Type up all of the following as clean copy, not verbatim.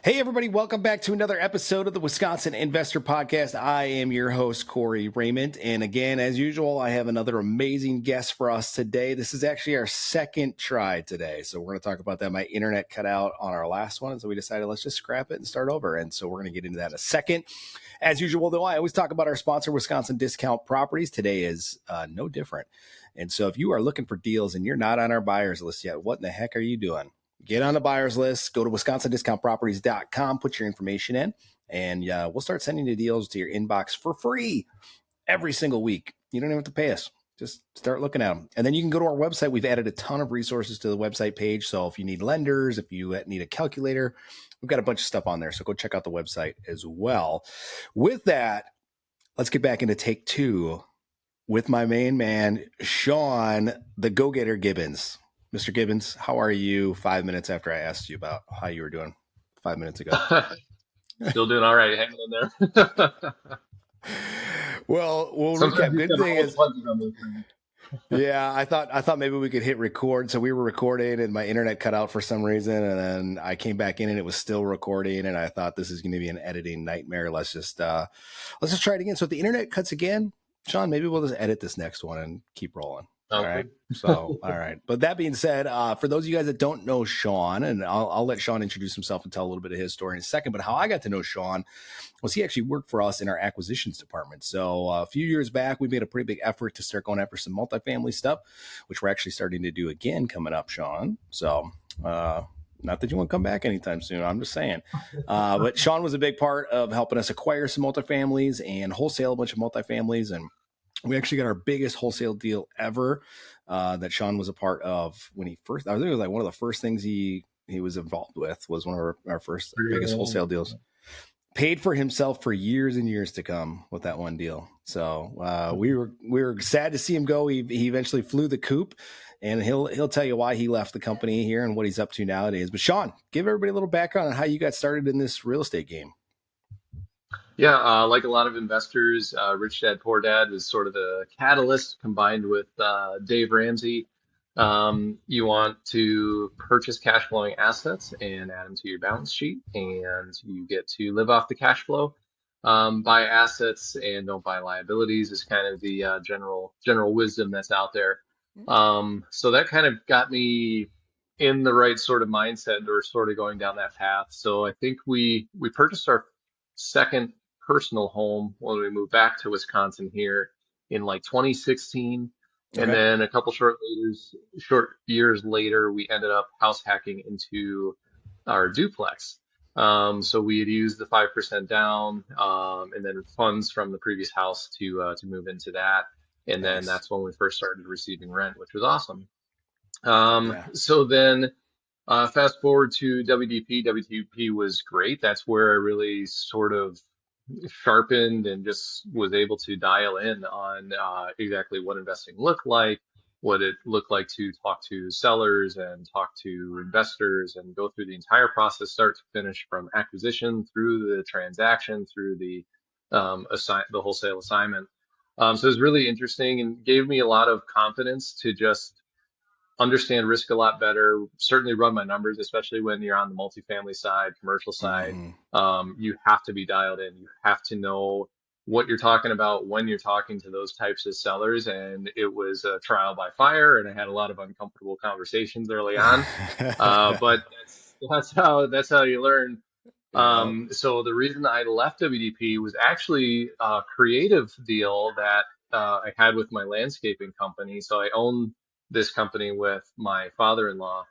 Hey, everybody, welcome back to another episode of the Wisconsin Investor Podcast. I am your host, Corey Raymond. And again, as usual, I have another amazing guest for us today. This is actually our second try today. So we're going to talk about that. My internet cut out on our last one. So we decided let's just scrap it and start over. And so we're going to get into that in a second. As usual, though, I always talk about our sponsor, Wisconsin Discount Properties. Today is no different. And so if you are looking for deals and you're not on our buyers list yet, what in the heck are you doing? Get on the buyers list, go to wisconsindiscountproperties.com, put your information in, and we'll start sending you deals to your inbox for free every single week. You don't even have to pay us. Just start looking at them. And then you can go to our website. We've added a ton of resources to the website page. So if you need lenders, if you need a calculator, we've got a bunch of stuff on there. So go check out the website as well. With that, let's get back into take two with my main man, Sean, the go-getter Gibbons. Mr. Gibbons, how are you 5 minutes after I asked you about how you were doing 5 minutes ago? Still doing all right, hanging in there. Well, we'll Sometimes recap. you Good can thing almost is, budget on those things. yeah, I thought maybe we could hit record. So we were recording and my internet cut out for some reason. And then I came back in and it was still recording. And I thought this is going to be an editing nightmare. Let's just try it again. So if the internet cuts again, Sean, maybe we'll just edit this next one and keep rolling. All right. Okay. So, all right. But that being said, for those of you guys that don't know Sean, and I'll let Sean introduce himself and tell a little bit of his story in a second. But how I got to know Sean was he actually worked for us in our acquisitions department. So a few years back, we made a pretty big effort to start going after some multifamily stuff, which we're actually starting to do again coming up, Sean. So, not that you want to come back anytime soon. I'm just saying. But Sean was a big part of helping us acquire some multifamilies and wholesale a bunch of multifamilies. And we actually got our biggest wholesale deal ever that Sean was a part of when he first, I think it was like one of the first things he was involved with was one of our first biggest wholesale deals. Paid for himself for years and years to come with that one deal. So we were sad to see him go. He eventually flew the coop, and he'll tell you why he left the company here and what he's up to nowadays. But Sean, give everybody a little background on how you got started in this real estate game. Yeah, like a lot of investors, Rich Dad Poor Dad was sort of the catalyst combined with Dave Ramsey. You want to purchase cash flowing assets and add them to your balance sheet, and you get to live off the cash flow. Buy assets and don't buy liabilities is kind of the general wisdom that's out there. So that kind of got me in the right sort of mindset or sort of going down that path. So I think we purchased our second personal home when we moved back to Wisconsin here in like 2016. And Okay. then a couple short years later, we ended up house hacking into our duplex. So we had used the 5% down, and then funds from the previous house to move into that. And then Nice. that's when we first started receiving rent, which was awesome. Yeah. So then fast forward to WDP. WDP was great. That's where I really sort of sharpened and just was able to dial in on exactly what investing looked like, what it looked like to talk to sellers and talk to investors and go through the entire process, start to finish, from acquisition through the transaction, through the wholesale assignment. So it was really interesting and gave me a lot of confidence to just understand risk a lot better, certainly run my numbers, especially when you're on the multifamily side, commercial side. Mm-hmm. You have to be dialed in. You have to know what you're talking about when you're talking to those types of sellers. And it was a trial by fire, and I had a lot of uncomfortable conversations early on. But that's how you learn. Yep. So the reason I left WDP was actually a creative deal that I had with my landscaping company. So I own this company with my father-in-law.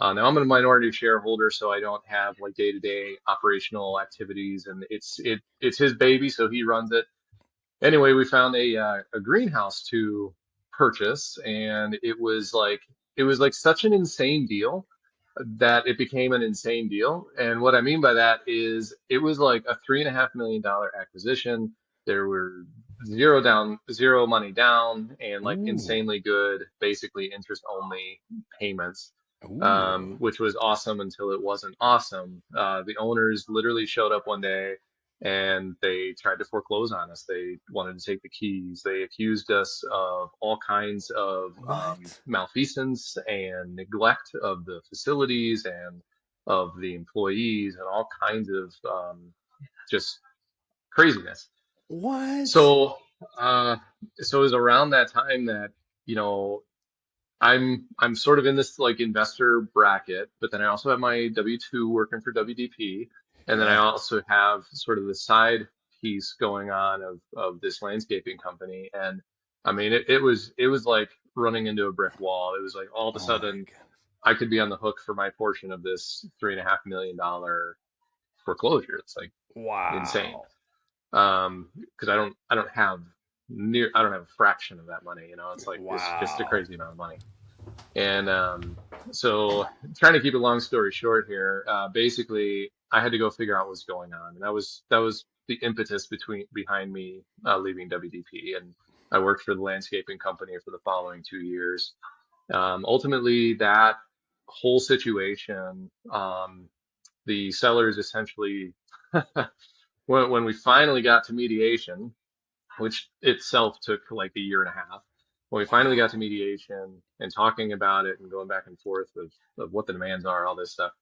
Now I'm a minority shareholder, so I don't have like day-to-day operational activities, and it's his baby, so he runs it. Anyway, we found a greenhouse to purchase, and it was like such an insane deal that it became an insane deal. And what I mean by that is it was like a $3.5 million acquisition. There were zero money down, and like Ooh. insanely good, basically interest only payments, Ooh. which was awesome until it wasn't awesome. The owners literally showed up one day and they tried to foreclose on us. They wanted to take the keys. They accused us of all kinds of What? malfeasance and neglect of the facilities. And of the employees and all kinds of just craziness. What? So, uh, so it was around that time that, you know, I'm sort of in this like investor bracket, but then I also have my W-2 working for WDP, and then I Yeah. also have sort of the side piece going on of this landscaping company. And I mean, it was like running into a brick wall. It was like all of a Oh my sudden God. I could be on the hook for my portion of this $3.5 million foreclosure. It's like insane. Wow. Because I don't have a fraction of that money. It's like it's just a Wow. crazy amount of money. And so, trying to keep a long story short here, basically, I had to go figure out what's going on, and that was the impetus behind me leaving WDP, and I worked for the landscaping company for the following 2 years. Ultimately, that whole situation, the sellers essentially, when we finally got to mediation, which itself took like a year and a half. When we finally got to Wow. mediation and talking about it and going back and forth of what the demands are, all this stuff,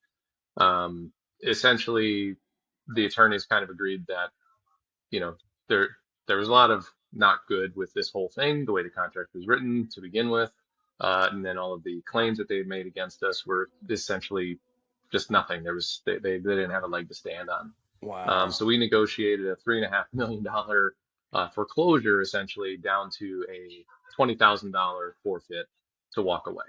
essentially the attorneys kind of agreed that, you know, there there was a lot of not good with this whole thing, the way the contract was written to begin with, and then all of the claims that they made against us were essentially just nothing. They didn't have a leg to stand on. Wow. So we negotiated a $3.5 million foreclosure essentially down to a $20,000 forfeit to walk away.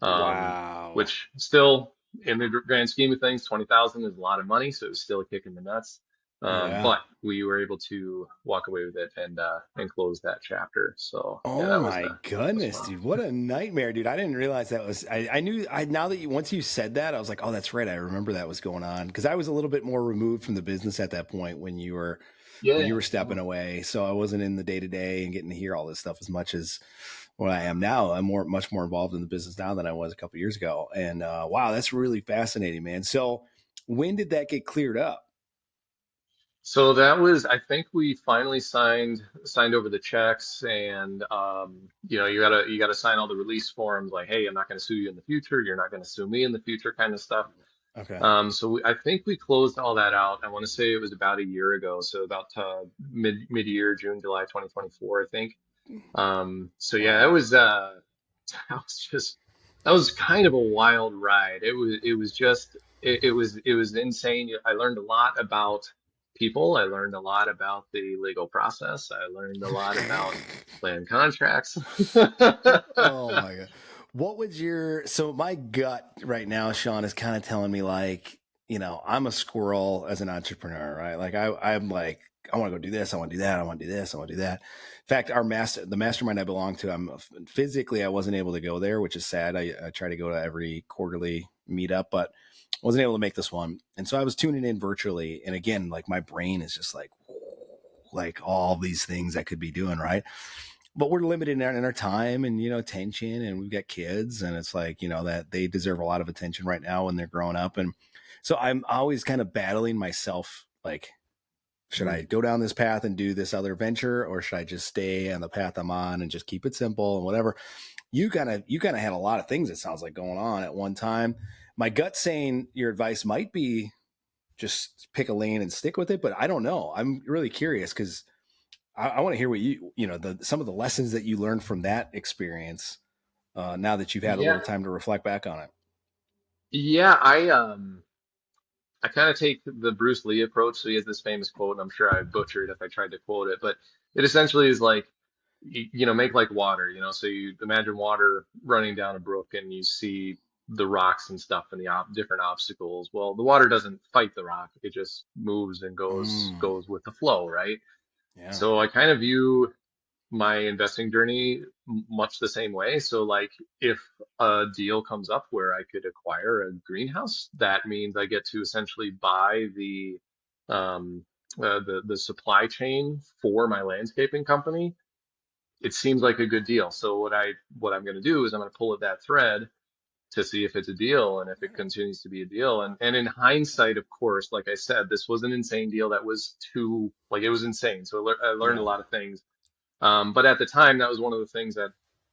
Wow. Which still, in the grand scheme of things, 20,000 is a lot of money, so it was still a kick in the nuts. Yeah. But we were able to walk away with it and close that chapter. So yeah, Oh that was my that was goodness, fun. dude. What a nightmare, dude. I didn't realize that was I knew I now that you once you said that, I was like, oh, that's right. I remember that was going on. Because I was a little bit more removed from the business at that point when you Yeah, were stepping away. So I wasn't in the day to day and getting to hear all this stuff as much as what I am now. I'm much more involved in the business now than I was a couple years ago. And wow, that's really fascinating, man. So when did that get cleared up? so that was, I think we finally signed over the checks, and you gotta sign all the release forms, like, hey, I'm not going to sue you in the future. You're not going to sue me in the future, kind of stuff. Okay. I think we closed all that out. I want to say it was about a year ago, so about mid-year, June, July 2024, I think. So yeah, it Wow. was that was just that was kind of a wild ride. It was just it was insane. I learned a lot about people. I learned a lot about the legal process. I learned a lot about land contracts. Oh my god. What was your so my gut right now, Sean, is kind of telling me like, I'm a squirrel as an entrepreneur, right? Like I'm like, I want to go do this, I want to do that, I want to do this, I want to do that. In fact, the mastermind I belong to, I'm physically I wasn't able to go there, which is sad. I try to go to every quarterly meetup, but wasn't able to make this one. And so I was tuning in virtually. And again, like my brain is just like all these things I could be doing, right? But we're limited in our time and attention, and we've got kids, and it's like that they deserve a lot of attention right now when they're growing up. And so I'm always kind of battling myself, like, should I go down this path and do this other venture, or should I just stay on the path I'm on and just keep it simple and whatever? You kind of had a lot of things, it sounds like, going on at one time. My gut saying your advice might be just pick a lane and stick with it, but I don't know. I'm really curious because I want to hear what some of the lessons that you learned from that experience. Now that you've had a Yeah, little time to reflect back on it. yeah. I kind of take the Bruce Lee approach. So he has this famous quote, and I'm sure I butcher it if I tried to quote it, but it essentially is like, make like water, so you imagine water running down a brook and you see the rocks and stuff and the different obstacles. Well, the water doesn't fight the rock. It just moves and goes Mm, goes with the flow, right? yeah. So I kind of view my investing journey much the same way. So, like, if a deal comes up where I could acquire a greenhouse, that means I get to essentially buy um, the supply chain for my landscaping company. It seems like a good deal. So what I'm going to do is I'm going to pull at that thread to see if it's a deal and if it continues to be a deal. And in hindsight, of course, like I said, this was an insane deal that was too like it was insane. So I learned a Yeah. lot of things, but at the time, that was one of the things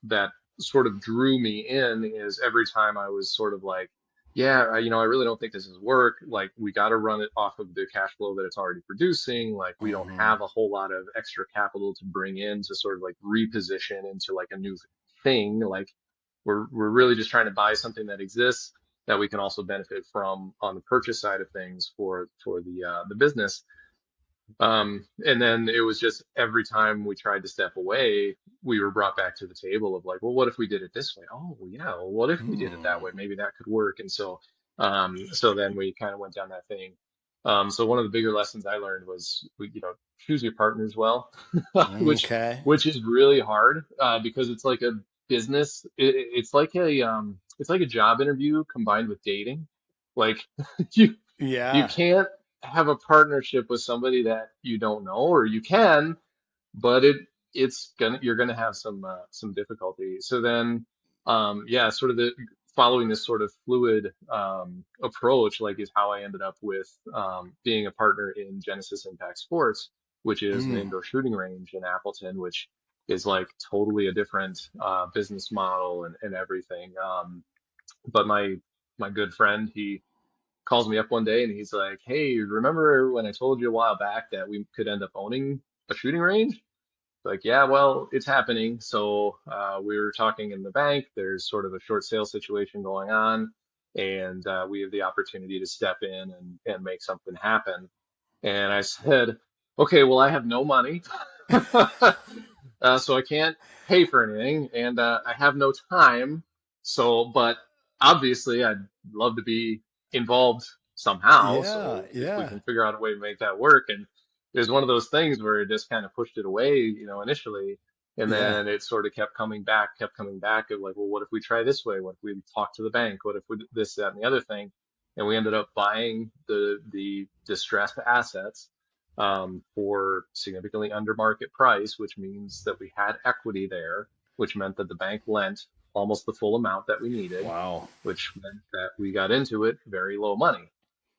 that sort of drew me in is every time I was sort of like, yeah, I really don't think this is work. Like, we got to run it off of the cash flow that it's already producing. Like, we don't Hmm. have a whole lot of extra capital to bring in to sort of like reposition into like a new thing. Like, we're really just trying to buy something that exists that we can also benefit from on the purchase side of things for the business. And then it was just every time we tried to step away, we were brought back to the table of like, well, what if we did it this way? Oh, well, yeah. Well, what if we did it that way? Maybe that could work. And so then we kind of went down that thing. So one of the bigger lessons I learned was, choose your partners well, which Okay. which is really hard because it's like a business. It's like a job interview combined with dating. Like you you Yeah. can't have a partnership with somebody that you don't know, or you can, but it's gonna you're gonna have some difficulty. So then, yeah, sort of the following this sort of fluid approach, like, is how I ended up with being a partner in Genesis Impact Sports, which is an Mm. indoor shooting range in Appleton, which is like totally a different business model and everything. But my good friend, he calls me up one day and he's like, "Hey, remember when I told you a while back that we could end up owning a shooting range?" Like, yeah, well, it's happening. So we were talking in the bank. There's sort of a short sale situation going on, and we have the opportunity to step in and make something happen. And I said, okay, well, I have no money, so I can't pay for anything, and I have no time. So, but obviously, I'd love to be involved somehow. Yeah. So if we Yeah. can figure out a way to make that work, and it was one of those things where it just kind of pushed it away, initially, and Yeah. then it sort of kept coming back of like, well, what if we try this way? What if we talk to the bank? What if we this, that, and the other thing? And we ended up buying the distressed assets for significantly under market price, which means that we had equity there, which meant that the bank lent almost the full amount that we needed, Wow. which meant that we got into it very low money.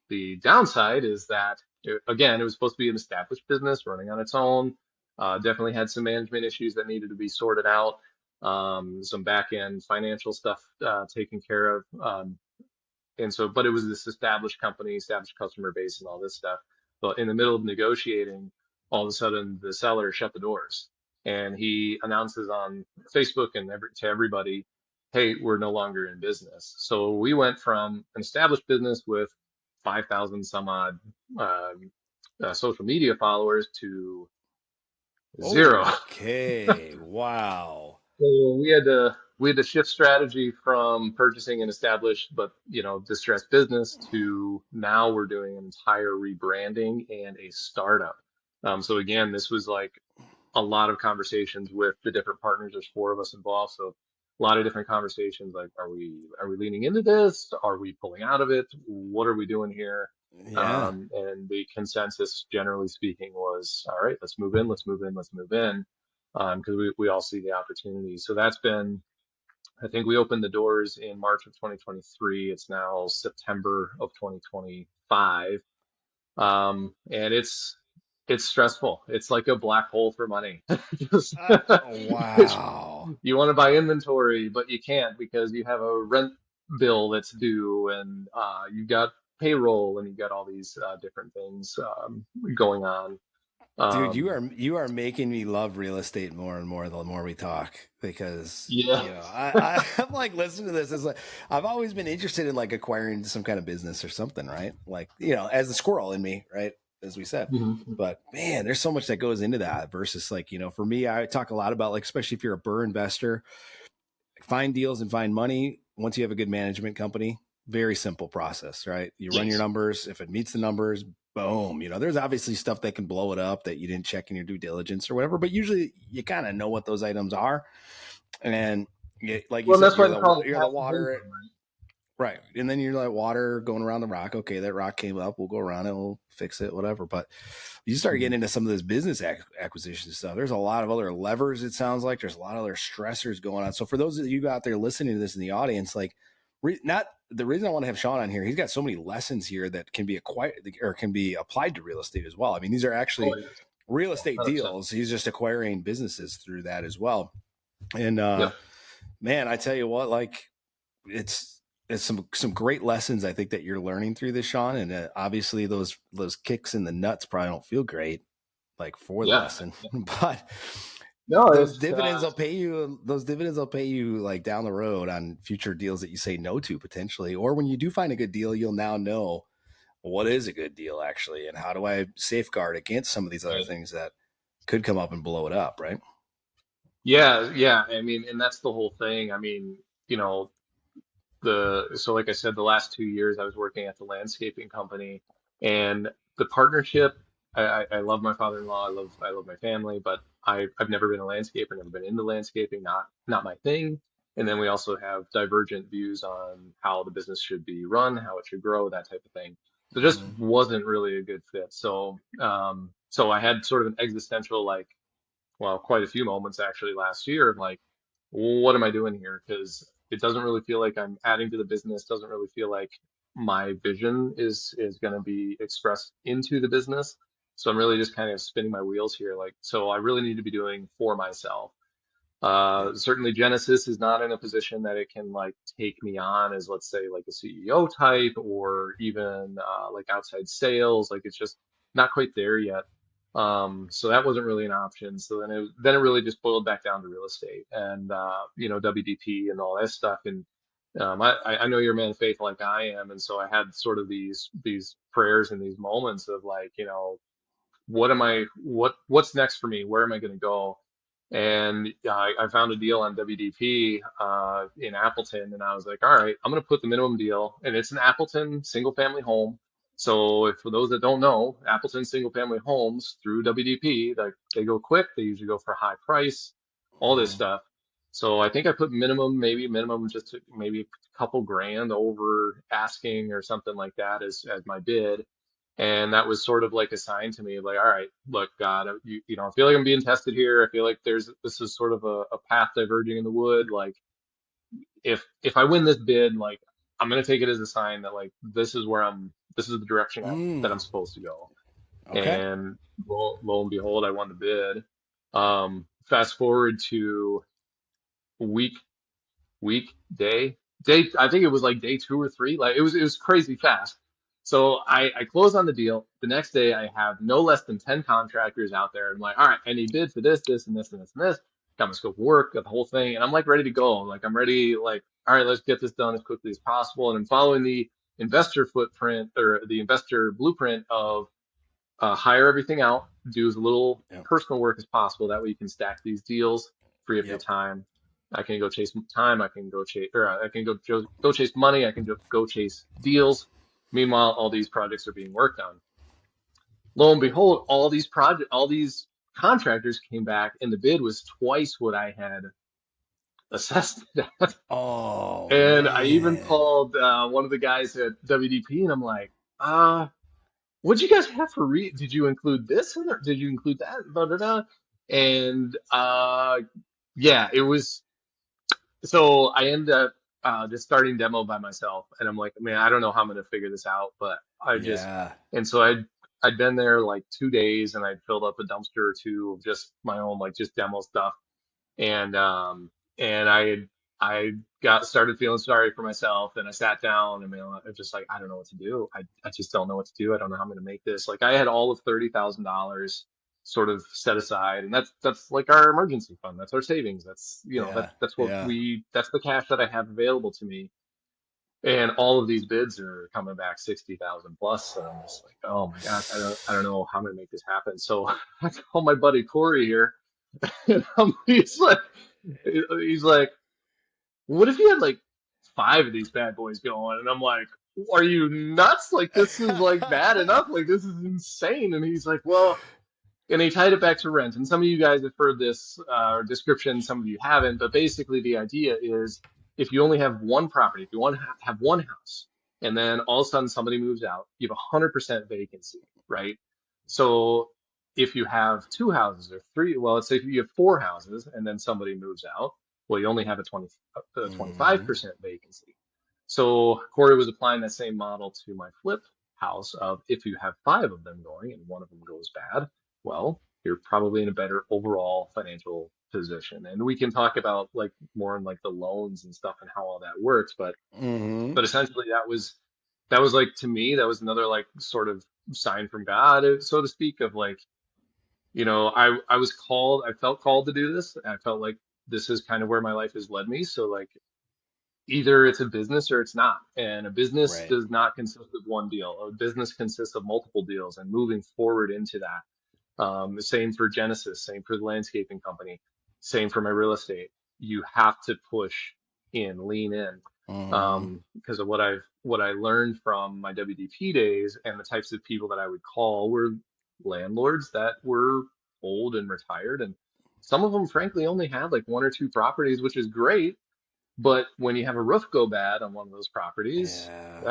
The downside is that, again, it was supposed to be an established business running on its own. Definitely had some management issues that needed to be sorted out, some back end financial stuff taken care of. But it was this established company, established customer base, and all this stuff. But in the middle of negotiating, all of a sudden the seller shut the doors, and he announces on Facebook and to everybody, "Hey, we're no longer in business." So we went from an established business with 5,000 some odd social media followers to zero. Okay. Wow. So we had to shift strategy from purchasing an established but distressed business to now we're doing an entire rebranding and a startup. So again, this was like a lot of conversations with the different partners. There's four of us involved, so a lot of different conversations. Like, are we leaning into this? Are we pulling out of it? What are we doing here? Yeah. And the consensus, generally speaking, was, all right, let's move in, let's move in, let's move in, because we all see the opportunity. So that's been, I think we opened the doors in March of 2023. It's now September of 2025. And it's stressful. It's like a black hole for money. Just- Wow. you want to buy inventory, but you can't because you have a rent bill that's due, and you've got payroll, and you've got all these different things going on. Dude, you Um, are you are making me love real estate more and more the more we talk because yeah. I'm like listening to this. It's like I've always been interested in like acquiring some kind of business or something, right? Like, as the squirrel in me, right? As we said. Mhm. But man, there's so much that goes into that versus like, for me, I talk a lot about like, especially if you're a burr investor, find deals and find money once you have a good management company. Very simple process, right? You run your Yes. numbers. If it meets the numbers, boom. There's obviously stuff that can blow it up that you didn't check in your due diligence or whatever, but usually you kind of know what those items are. And like you Well, and said, that's why they call it you're the passive water, income, right? right? And then you're like water going around the rock. Okay, that rock came up. We'll go around it. We'll fix it, whatever. But you start getting Mhm. into some of this business acquisition stuff. There's a lot of other levers. It sounds like there's a lot of other stressors going on. So for those of you out there listening to this in the audience, like, not the reason I want to have Sean on here. He's got so many lessons here that can be acquired or can be applied to real estate as well. I mean, these are Oh, actually yes. real Yeah, estate 100%. deals. He's just acquiring businesses through that as well. And Yep. man, I tell you what, like it's. it's some great lessons I think that you're learning through this, Sean. And obviously those kicks in the nuts probably don't feel great like for the Yeah. lesson, but No, those it's dividends will pay you. Those dividends will pay you like down the road on future deals that you say no to potentially, or when you do find a good deal, you'll now know what is a good deal actually, and how do I safeguard against some of these other right. things that could come up and blow it up, right? Yeah, yeah. I mean, and that's the whole thing. I mean, you know, so like I said, the last 2 years I was working at the landscaping company, and the partnership. I love my father-in-law. I love my family, but I've never been a landscaper, never been into landscaping, not my thing. And then we also have divergent views on how the business should be run, how it should grow, that type of thing. So it just Mm-hmm. wasn't really a good fit. So I had sort of an existential like, well, quite a few moments actually last year of like, what am I doing here? Because it doesn't really feel like I'm adding to the business, doesn't really feel like my vision is going to be expressed into the business. So I'm really just kind of spinning my wheels here. Like, so I really need to be doing for myself. Yep. Certainly Genesis is not in a position that it can like take me on as, let's say, like a CEO type or even like outside sales. Like it's just not quite there yet. So that wasn't really an option. So then it really just boiled back down to real estate and WDP and all that stuff. And I know you're a man of faith like I am, and so I had sort of these prayers and these moments of like, what's next for me? Where am I going to go? And I found a deal on WDP in Appleton, and I was like, all right, I'm going to put the minimum deal, and it's an Appleton single family home. So if, for those that don't know, Appleton single family homes through WDP, like they go quick, they usually go for high price, all this Mm-hmm. stuff. So I think I put minimum just maybe a couple grand over asking or something like that as my bid. And that was sort of like a sign to me, like, all right, look, God, I feel like I'm being tested here. I feel like this is sort of a path diverging in the wood. Like, if I win this bid, like, I'm gonna take it as a sign that like this is the direction that I'm Mm. supposed to go. Okay. And lo and behold, I won the bid. Fast forward to week week, day. I think it was like day 2 or 3. Like it was crazy fast. So I close on the deal. The next day, I have no less than 10 contractors out there. I'm like, all right, I need bid for this, this, and this, and this, and this. Got my scope of work, got the whole thing, and I'm like ready to go. Like I'm ready. Like, all right, let's get this done as quickly as possible. And I'm following the investor footprint or the investor blueprint of hire everything out, do as little Yep. personal work as possible. That way you can stack these deals, free up your Yep. time. I can go chase time. I can go chase, or I can go chase money. I can go chase deals. Meanwhile, all these projects are being worked on. Lo and behold, all these contractors came back, and the bid was twice what I had assessed it at. Oh And I even man. called one of the guys at WDP, and I'm like, what'd you guys have for did you include this in there? Did you include that? Da, da, da. And yeah, it was so I ended up just starting demo by myself, and I'm like, man, I don't know how I'm gonna figure this out, but I just Yeah. and so I'd been there like 2 days, and I'd filled up a dumpster or two of just my own like just demo stuff, and I got started feeling sorry for myself, and I sat down and I was just like, I don't know what to do. I just don't know what to do. I don't know how I'm going to make this. Like I had all of $30,000 sort of set aside, and that's like our emergency fund. That's our savings. That's Yeah. that's what Yeah. that's the cash that I have available to me. And all of these bids are coming back 60,000 plus, and I'm just like, oh my gosh, I don't know how I'm gonna make this happen. So I call my buddy Corey here, and he's like, what if you had like 5 of these bad boys going? And I'm like, are you nuts? Like this is like bad enough. Like this is insane. And he's like, well, and he tied it back to rent. And some of you guys have heard this description, some of you haven't. But basically, the idea is if you only have one property, if you want to have one house, and then all of a sudden somebody moves out, you have 100% vacancy, right? So if you have two houses or three, well, let's say if you have four houses and then somebody moves out, well, you only have a Hmm. 25% vacancy. So Corey was applying that same model to my flip house of if you have five of them going and one of them goes bad, well, you're probably in a better overall financial position. And we can talk about like more in like the loans and stuff and how all that works, Mm-hmm. but essentially that was like to me that was another like sort of sign from God, so to speak, of like, I felt called to do this. I felt like this is kind of where my life has led me. So like either it's a business or it's not. And a business Right. does not consist of one deal. A business consists of multiple deals and moving forward into that. The same for Genesis, same for the landscaping company, same for my real estate. You have to push in, lean in. Mm-hmm. Because of what I learned from my WDP days and the types of people that I would call were landlords that were old and retired. And some of them, frankly, only had like one or two properties, which is great, but when you have a roof go bad on one of those properties, Yeah.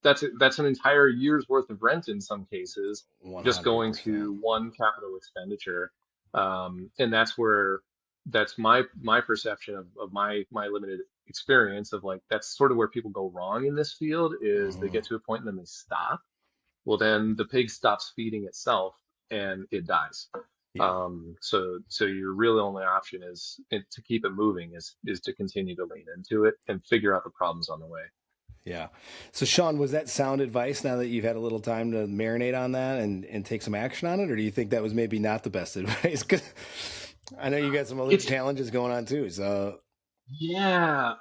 that's an entire year's worth of rent in some cases, just going 100%. to one capital expenditure. And that's my perception of my limited experience of like that's sort of where people go wrong in this field is they Mm-hmm. get to a point and then they stop. Well, then the pig stops feeding itself and it dies. Yeah. So your really only option to keep it moving is to continue to lean into it and figure out the problems on the way. Yeah. So, Sean, was that sound advice now that you've had a little time to marinate on that and take some action on it? Or do you think that was maybe not the best advice? Because I know you got some other It's challenges going on too. So, yeah.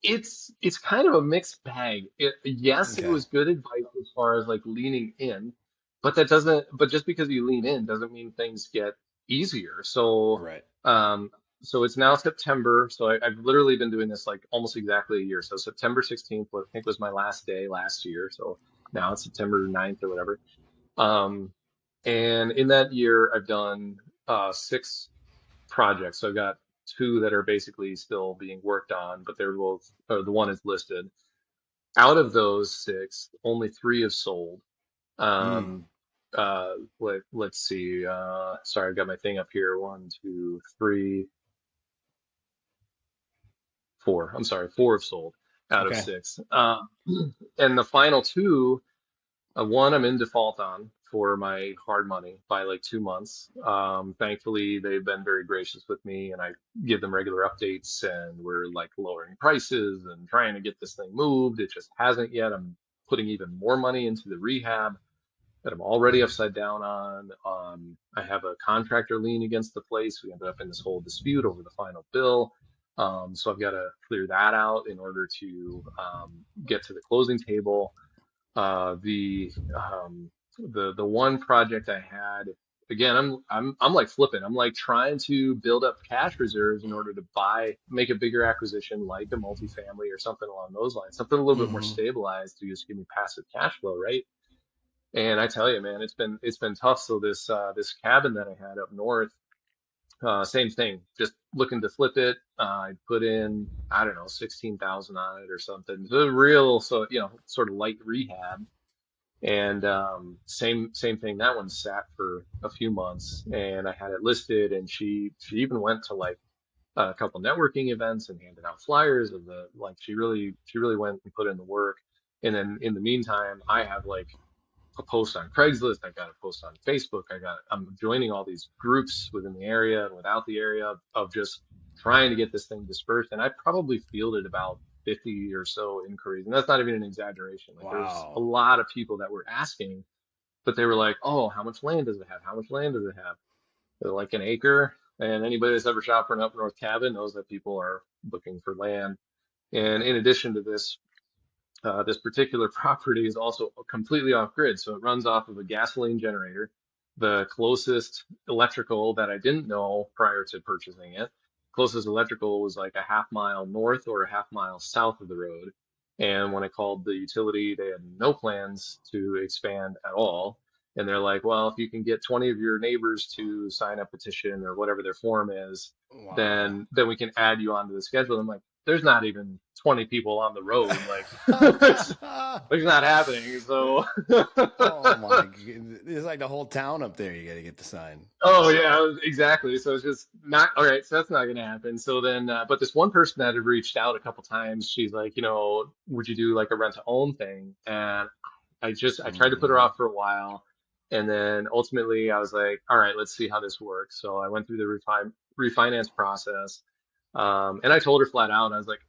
It's kind of a mixed bag. Yes, it okay. was good advice as far as like leaning in, but just because you lean in doesn't mean things get easier. Right. So it's now September. So I've literally been doing this like almost exactly a year. So September 16th, I think was my last day last year. So now it's September 9th or whatever. Um, and in that year, I've done six projects. So I've got two that are basically still being worked on, but they're both, or the one is listed. Out of those six, only three have sold. Mm, Um, let's see. Sorry, I've got my thing up here. One, two, three, four. I'm sorry, four have sold out of okay. six. And the final two, one I'm in default on for my hard money by like 2 months. Thankfully, they've been very gracious with me, and I give them regular updates, and we're like lowering prices and trying to get this thing moved. It just hasn't yet. I'm putting even more money into the rehab that I'm already upside down on. I have a contractor lien against the place. We ended up in this whole dispute over the final bill. So I've got to clear that out in order to get to the closing table. The one project I had, again, I'm like flipping. I'm like trying to build up cash reserves in order to make a bigger acquisition like a multifamily or something along those lines, something a little bit more Hmm. stabilized to just give me passive cash flow, right? And I tell you, man, it's been tough. So this cabin that I had up north, same thing, just looking to flip it. I put in, I don't know, 16,000 on it or something. The real, so sort of light rehab. And same thing. That one sat for a few months, and I had it listed. And she even went to like a couple networking events and handed out flyers of the like. She really went and put in the work. And then in the meantime, I have like a post on Craigslist. I got a post on Facebook. I'm joining all these groups within the area and without the area of just trying to get this thing dispersed. And I probably fielded about 50 or so inquiries. And that's not even an exaggeration. Like there was a Wow. lot of people that were asking, but they were like, oh, how much land does it have? How much land does it have? They're like an acre. And anybody that's ever shot for an up north cabin knows that people are looking for land. And Yeah. in addition to this, this particular property is also completely off grid, so it runs off of a gasoline generator. The closest electrical that I didn't know prior to purchasing it, closest electrical was like a half mile north or a half mile south of the road. And when I called the utility, they had no plans to expand at all. And they're like, well, if you can get 20 of your neighbors to sign a petition or whatever their form is, Wow. then we can add you onto the schedule. I'm like, there's not even 20 people on the road. Like, it's, it's not happening. So, Oh my goodness. It's like the whole town up there you got to get the sign. oh yeah, exactly. So it's just not all right. So that's not going to happen. So then, but this one person that had reached out a couple times, she's like, would you do like a rent to own thing? And I tried to put her Hmm. off for a while. And then ultimately I was like, all right, let's see how this works. So I went through the refinance process. And I told her flat out, I was like,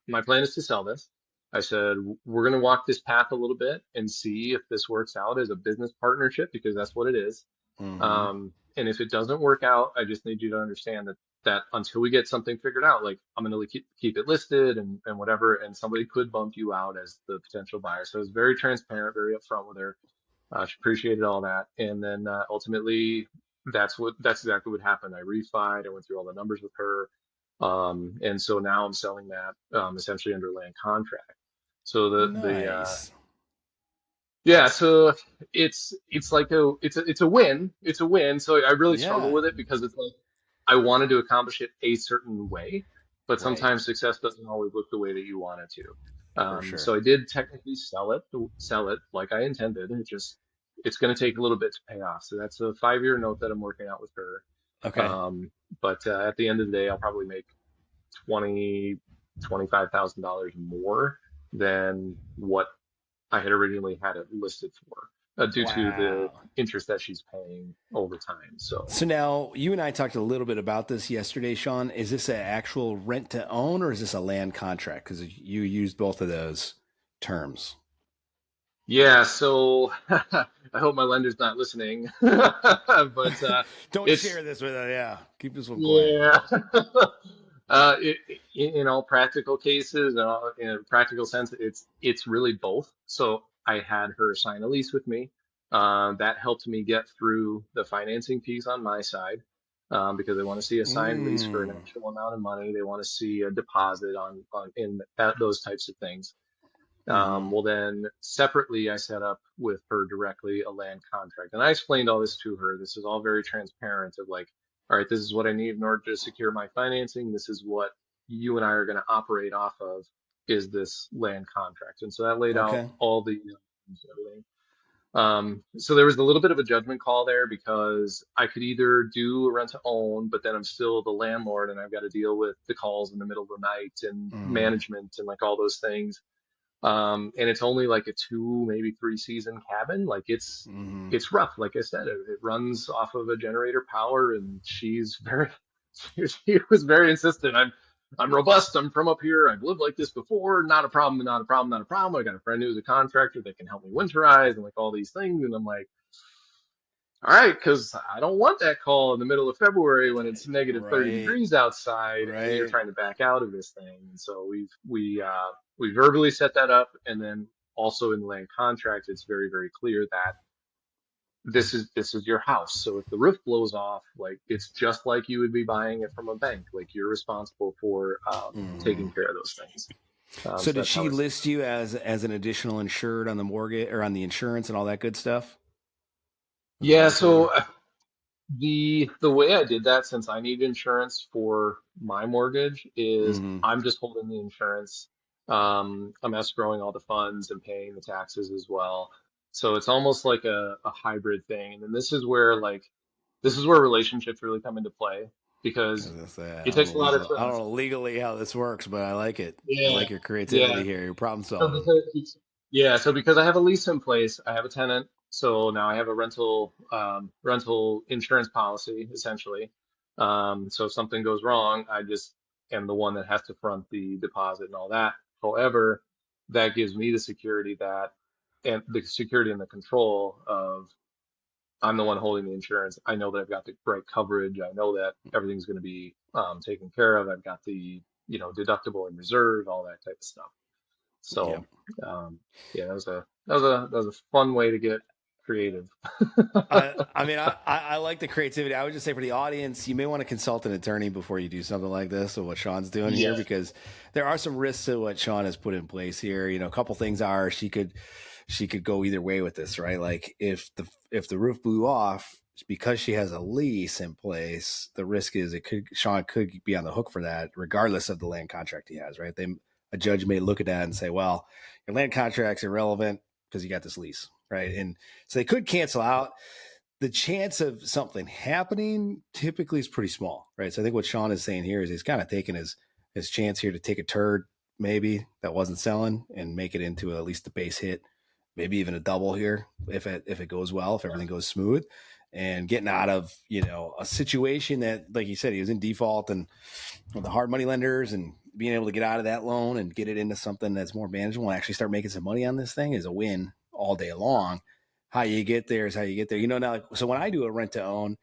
my plan is to sell this. I said, we're going to walk this path a little bit and see if this works out as a business partnership, because that's what it is. Mm-hmm. And if it doesn't work out, I just need you to understand that until we get something figured out, like I'm going to keep it listed and whatever, and somebody could bump you out as the potential buyer. So I was very transparent, very upfront with her. She appreciated all that, and then ultimately, that's exactly what happened. I refied. I went through all the numbers with her, and so now I'm selling that essentially under land contract. So Nice. yeah, so it's like it's a win. It's a win. So I really struggle Yeah. with it because it's like I wanted to accomplish it a certain way, but Right. sometimes success doesn't always look the way that you want it to. For sure. So I did technically sell it like I intended. It's going to take a little bit to pay off. So that's a 5-year note that I'm working out with her. Okay. But at the end of the day, I'll probably make 20, $25,000 more than what I had originally had it listed for, due to the Wow. interest that she's paying over time. So, So now you and I talked a little bit about this yesterday, Sean. Is this an actual rent to own or is this a land contract? Because you used both of those terms. yeah, so I hope my lender's not listening, but Don't it's, share this with us. Yeah. Keep this one quiet. yeah. In all practical cases, in a practical sense, it's really both. So I had her sign a lease with me. That helped me get through the financing piece on my side, because they want to see a signed lease for an Mm. actual amount of money. They want to see a deposit on in that, those types of things. Mm-hmm. Well, then separately, I set up with her directly a land contract. And I explained all this to her. This is all very transparent of like, all right, this is what I need in order to secure my financing. This is what you and I are going to operate off of, is this land contract. And so that laid out Okay. all the everything. So there was a little bit of a judgment call there because I could either do a rent to own, but then I'm still the landlord and I've got to deal with the calls in the middle of the night and Mm-hmm. management and like all those things. And it's only like a 2, maybe 3 season cabin. Like Mm-hmm. it's rough. Like I said, it runs off of a generator power, and she's very, she was very insistent. I'm robust. I'm from up here. I've lived like this before. Not a problem. Not a problem. Not a problem. I got a friend who's a contractor that can help me winterize and like all these things. And I'm like, all right, because I don't want that call in the middle of February when it's negative 30 Right. degrees outside and you're Right. trying to back out of this thing. And so we verbally set that up, and then also in the land contract, it's very, very clear that this is your house. So if the roof blows off, like it's just like you would be buying it from a bank. Like you're responsible for Mm-hmm. taking care of those things. So So did that's how she it's. list you as an additional insured on the mortgage or on the insurance and all that good stuff? Is what Yeah. you told So her? the way I did that, since I need insurance for my mortgage, is Mm-hmm. I'm just holding the insurance. I'm escrowing all the funds and paying the taxes as well. So it's almost like a hybrid thing. And then this is where relationships really come into play, because As I say, it takes a lot of I don't trust. know legally how this works, but I like it. I Yeah, like your yeah. creativity here, your problem So solving. because I have a lease in place, I have a tenant, so now I have a rental insurance policy essentially. So if something goes wrong, I just am the one that has to front the deposit and all that. However, that gives me the security and the control of I'm the one holding the insurance. I know that I've got the right coverage. I know that everything's going to be taken care of. I've got the deductible and reserve, all that type of stuff. Yep. So, um, yeah, that was a fun way to get creative. I mean, I like the creativity. I would just say for the audience, you may want to consult an attorney before you do something like this or what Sean's doing here, Yeah. because there are some risks to what Sean has put in place here. You know, a couple things are she could go either way with this, right? Like if the roof blew off because she has a lease in place, the risk is Sean could be on the hook for that, regardless of the land contract he has, right? A judge may look at that and say, well, your land contract's irrelevant because you got this lease, right? And so they could cancel out. The chance of something happening typically is pretty small, right? So I think what Sean is saying here is he's kind of taking his chance here to take a turd maybe that wasn't selling and make it into at least the base hit, maybe even a double here. if it goes well, if everything goes smooth, and getting out of, a situation that, like you said, he was in default and with the hard money lenders, and being able to get out of that loan and get it into something that's more manageable and actually start making some money on this thing is a win all day long. How you get there is how you get there. Now, so when I do a rent to own,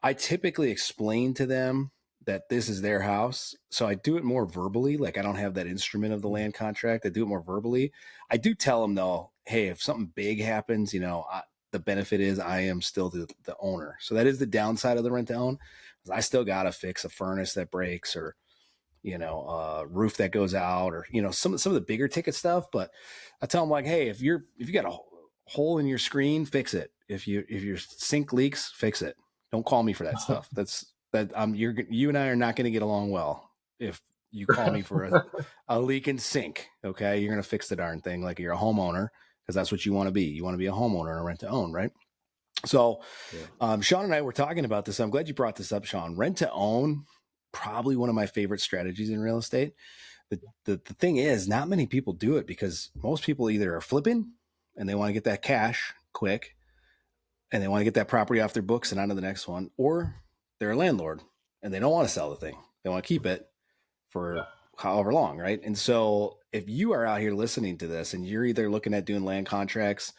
I typically explain to them that this is their house. So I do it more verbally. Like, I don't have that instrument of the land contract. I do it more verbally. I do tell them though, hey, if something big happens, the benefit is I am still the owner. So that is the downside of the rent to own. I still got to fix a furnace that breaks, or, roof that goes out, or, some of the bigger ticket stuff. But I tell them, like, hey, if you got a hole in your screen, fix it. If your sink leaks, fix it. Don't call me for that stuff. You and I are not going to get along well if you call me for a leaking sink. Okay. You're going to fix the darn thing like you're a homeowner, because that's what you want to be. You want to be a homeowner and a rent to own, right? So Sean and I were talking about this. I'm glad you brought this up, Sean. Rent to own, probably one of my favorite strategies in real estate. The thing is, not many people do it because most people either are flipping and they want to get that cash quick, and they want to get that property off their books and on to the next one, or they're a landlord and they don't want to sell the thing. They want to keep it for however long, right? And so if you are out here listening to this and you're either looking at doing land contracts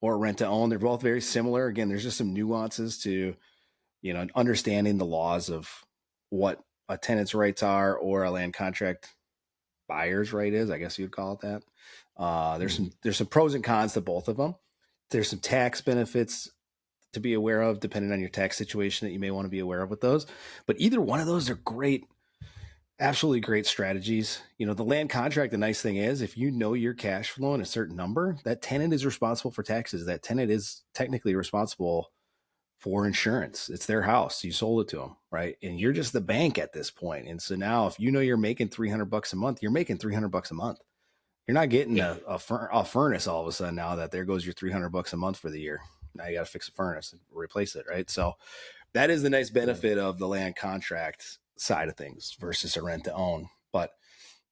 or rent to own, they're both very similar. Again, there's just some nuances to, understanding the laws of what a tenant's rights are or a land contract buyer's right is, I guess you'd call it that. There's some pros and cons to both of them. There's some tax benefits to be aware of depending on your tax situation that you may want to be aware of with those. But either one of those are great, absolutely great strategies. The land contract, the nice thing is, if you know your cash flow in a certain number, that tenant is responsible for taxes. That tenant is technically responsible for insurance. It's their house. You sold it to them, right? And you're just the bank at this point. And so now if you're making $300 a month, you're making $300 a month. You're not getting a furnace all of a sudden now that there goes your $300 a month for the year. Now you got to fix a furnace and replace it, right? So that is the nice benefit of the land contract side of things versus a rent to own. But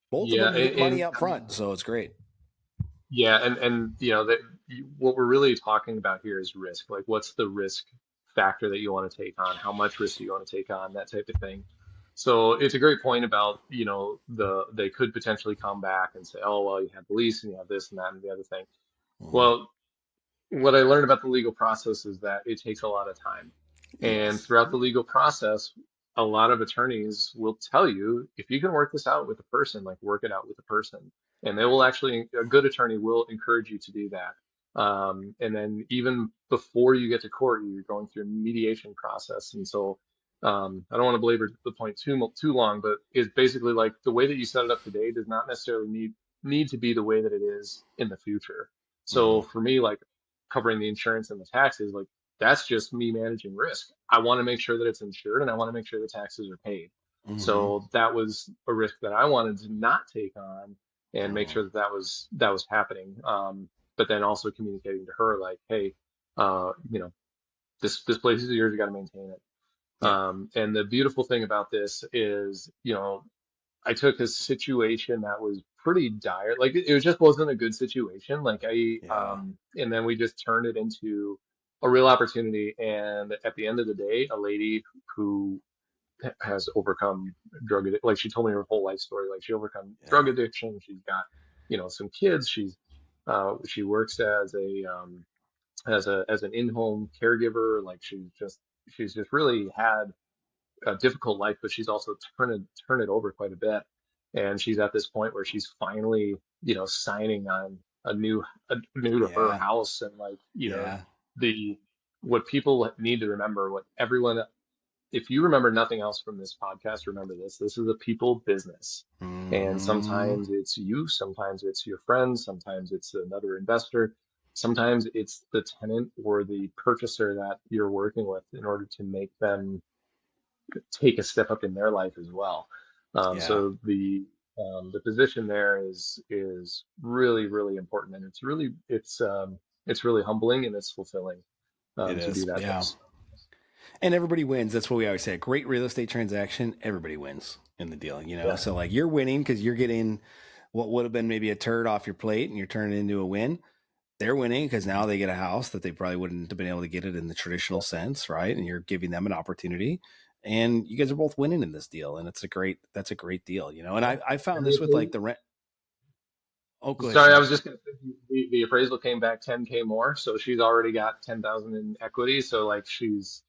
both of them get money up front, so it's great. Yeah, and that what we're really talking about here is risk. Like, what's the risk factor that you want to take on? How much risk do you want to take on? That type of thing. So it's a great point about, they could potentially come back and say, oh, well, you have the lease and you have this and that and the other thing. Well, what I learned about the legal process is that it takes a lot of time. And throughout the legal process, a lot of attorneys will tell you, if you can work this out with a person, like, work it out with a person. And they will actually, a good attorney will encourage you to do that. And then even before you get to court, you're going through a mediation process. And so I don't want to belabor the point too long, but it's basically like the way that you set it up today does not necessarily need to be the way that it is in the future. So for me, like, covering the insurance and the taxes, like, that's just me managing risk. I want to make sure that it's insured and I want to make sure the taxes are paid. So that was a risk that I wanted to not take on and make sure that was happening. But then also communicating to her, like, hey, this place is yours, you got to maintain it. And the beautiful thing about this is, I took a situation that was pretty dire. Like, it just wasn't a good situation. Like, and then we just turned it into a real opportunity. And at the end of the day, a lady who has overcome drug addiction, like, she told me her whole life story. Like, she overcome drug addiction. She's got, some kids. She works as an in-home caregiver. Like, she's just really had a difficult life, but she's also turned it over quite a bit. And she's at this point where she's finally, signing on a new to her house. And, like, what people need to remember, what everyone, if you remember nothing else from this podcast, remember this. This is a people business. And sometimes it's you, sometimes it's your friends, sometimes it's another investor, sometimes it's the tenant or the purchaser that you're working with in order to make them take a step up in their life as well. So the position there is really, really important, and it's really humbling and it's fulfilling to do that. Yeah. And everybody wins. That's what we always say. A great real estate transaction, everybody wins in the deal, So, like, you're winning because you're getting what would have been maybe a turd off your plate and you're turning it into a win. they're winning because now they get a house that they probably wouldn't have been able to get it in the traditional sense, right? And you're giving them an opportunity, and you guys are both winning in this deal, and that's a great deal, you know. And Yeah. I found And this with like the rent. Oh, go ahead, sorry, I sir. was just going to say the appraisal came back 10K more, so she's already got 10,000 in equity. So like she's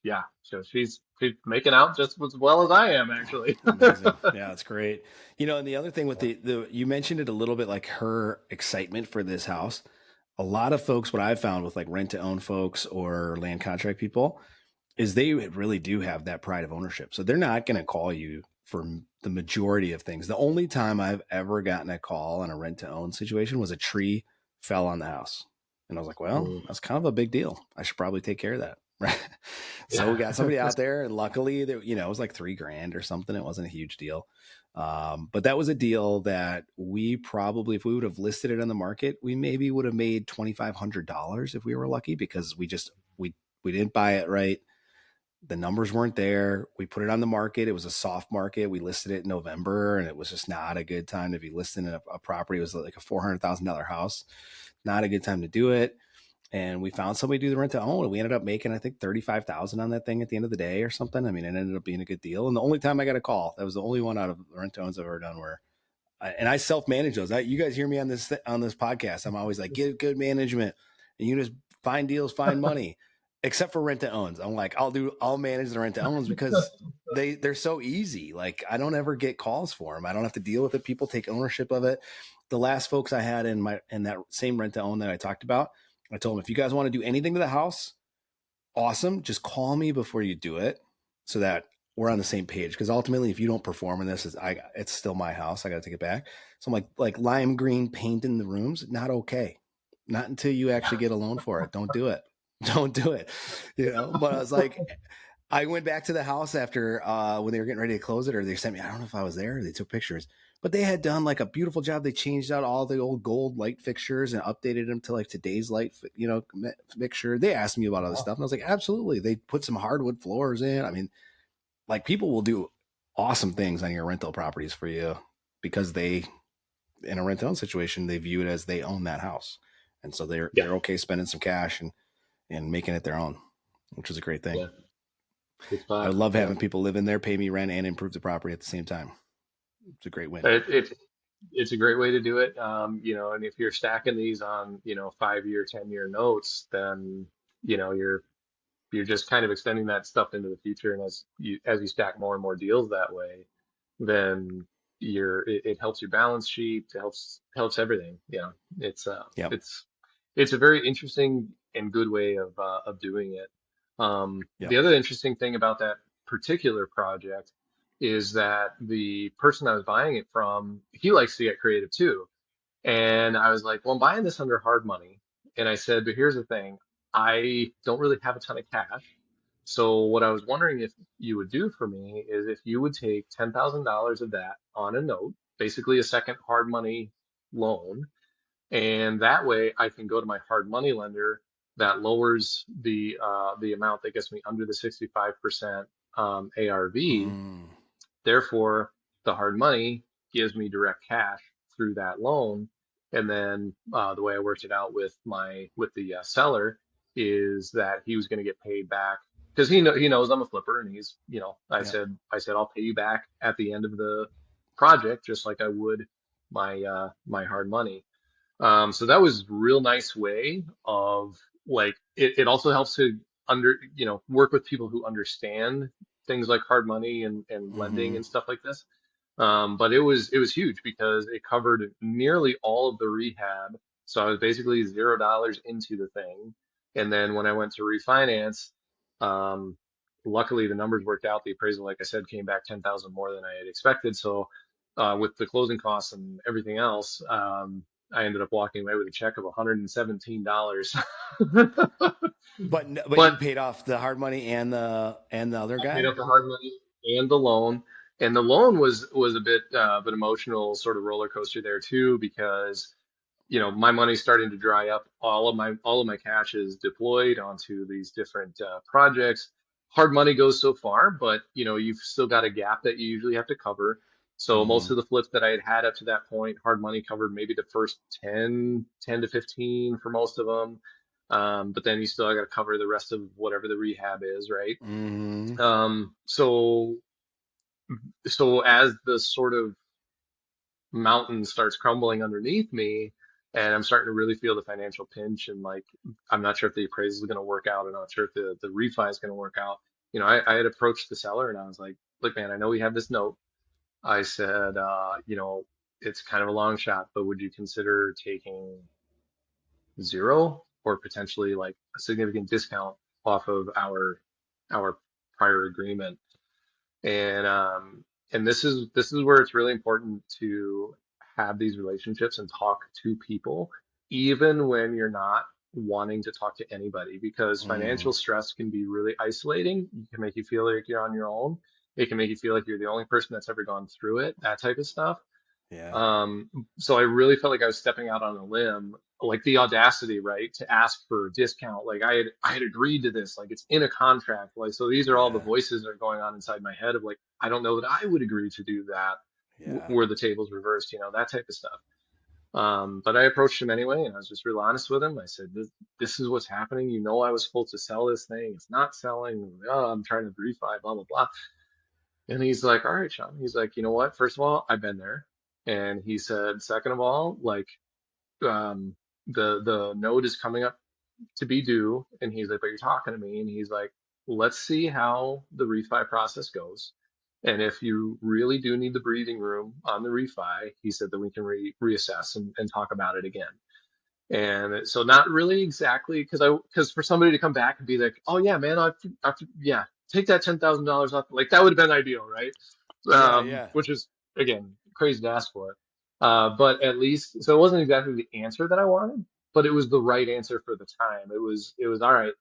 making out just as well as I am actually. Amazing. Yeah, that's great. You know, and the other thing with the you mentioned it a little bit, like her excitement for this house. A lot of folks, what I've found with like rent to own folks or land contract people, is they really do have that pride of ownership. So they're not going to call you for the majority of things. The only time I've ever gotten a call on a rent to own situation was a tree fell on the house. And I was like, well, Mm, that's kind of a big deal. I should probably take care of that. Right. So we yeah. got somebody out there, and luckily that, it was like $3,000 or something. It wasn't a huge deal. But that was a deal that we probably, if we would have listed it on the market, we maybe would have made $2,500 if we were lucky, because we didn't buy it right. The numbers weren't there. We put it on the market. It was a soft market. We listed it in November, and it was just not a good time to be listing a property. It was like a $400,000 house. Not a good time to do it. And we found somebody to do the rent to own, and we ended up making, I think, 35,000 on that thing at the end of the day or something. I mean, it ended up being a good deal. And the only time I got a call, that was the only one out of the rent to owns I've ever done where and I self manage those. You guys hear me on this podcast. I'm always like, get good management, and you just find deals, find money. Except for rent to owns, I'm like, I'll manage the rent to owns because they're so easy. Like I don't ever get calls for them. I don't have to deal with it. People take ownership of it. The last folks I had in that same rent to own that I talked about, I told them, if you guys want to do anything to the house, awesome. Just call me before you do it so that we're on the same page. Because ultimately, if you don't perform in this, it's still my house. I got to take it back. So I'm like lime green paint in the rooms, not okay. Not until you actually get a loan for it. Don't do it. Don't do it. But I was like, I went back to the house after when they were getting ready to close it, or they sent me. I don't know if I was there. They took pictures, but they had done like a beautiful job. They changed out all the old gold light fixtures and updated them to like today's light, fixture. They asked me about other Wow. stuff, and I was like, absolutely. They put some hardwood floors in. I mean, like people will do awesome things on your rental properties for you because they, in a rental situation, they view it as they own that house, and so they're Yeah. they're okay spending some cash and making it their own, which is a great thing. Yeah. Good I spot. love Yeah. having people live in there, pay me rent, and improve the property at the same time. It's a great win. It's a great way to do it. And if you're stacking these on, 5-year, 10-year notes, then, you're just kind of extending that stuff into the future. And as you stack more and more deals that way, then it helps your balance sheet, it helps everything. It's uh Yep. it's it's a very interesting and good way of doing it. Yep. The other interesting thing about that particular project is that the person I was buying it from, he likes to get creative too. And I was like, well, I'm buying this under hard money. And I said, but here's the thing, I don't really have a ton of cash. So what I was wondering if you would do for me is if you would take $10,000 of that on a note, basically a second hard money loan, and that way I can go to my hard money lender that lowers the amount that gets me under the 65% ARV. Mm, Therefore, the hard money gives me direct cash through that loan. And then the way I worked it out with the seller is that he was going to get paid back because he knows I'm a flipper, and he's, yep. I said I'll pay you back at the end of the project just like I would my hard money. So that was a real nice way of, like, it also helps to work with people who understand things like hard money and lending Mm-hmm. and stuff like this. But it was huge because it covered nearly all of the rehab. So I was basically $0 into the thing. And then when I went to refinance, um, luckily the numbers worked out. The appraisal, like I said, came back 10,000 more than I had expected. So with the closing costs and everything else, I ended up walking away with a check of $117. But But you paid off the hard money and the other I paid guy. off the hard money and the loan. And the loan was a bit of an emotional sort of roller coaster there too, because my money's starting to dry up. All of my cash is deployed onto these different projects. Hard money goes so far, but you've still got a gap that you usually have to cover. So Mm-hmm. most of the flips that I had had up to that point, hard money covered maybe the first 10 to 15 for most of them. But then you still got to cover the rest of whatever the rehab is, right? Mm-hmm. Um, so so as the sort of mountain starts crumbling underneath me, and I'm starting to really feel the financial pinch, and like I'm not sure if the appraisal is going to work out. I'm not sure if the refi is going to work out. I had approached the seller and I was like, look, man, I know we have this note. I said, it's kind of a long shot, but would you consider taking zero or potentially like a significant discount off of our prior agreement? And this is where it's really important to have these relationships and talk to people, even when you're not wanting to talk to anybody, because Mm-hmm. financial stress can be really isolating. It can make you feel like you're on your own. It can make you feel like you're the only person that's ever gone through it, that type of stuff. Yeah. Um, so I really felt like I was stepping out on a limb, like the audacity, right, to ask for a discount. Like I had agreed to this, like it's in a contract. Like so these are all the Yeah. voices that are going on inside my head of like, I don't know that I would agree to do that Yeah. were the tables reversed, that type of stuff. But I approached him anyway, and I was just real honest with him. I said, this is what's happening. I was supposed to sell this thing. It's not selling. Oh, I'm trying to refi, blah, blah, blah. And he's like, all right, Sean. He's like, you know what? First of all, I've been there. And he said, second of all, like, um, the note is coming up to be due. And he's like, but you're talking to me. And he's like, let's see how the refi process goes. And if you really do need the breathing room on the refi, he said that we can reassess and talk about it again. And so not really exactly because for somebody to come back and be like, oh yeah, man, yeah, take that $10,000 off, like that would have been ideal, right? Yeah. Yeah. Which is again crazy to ask for. But at least so it wasn't exactly the answer that I wanted, but it was the right answer for the time. It was all right.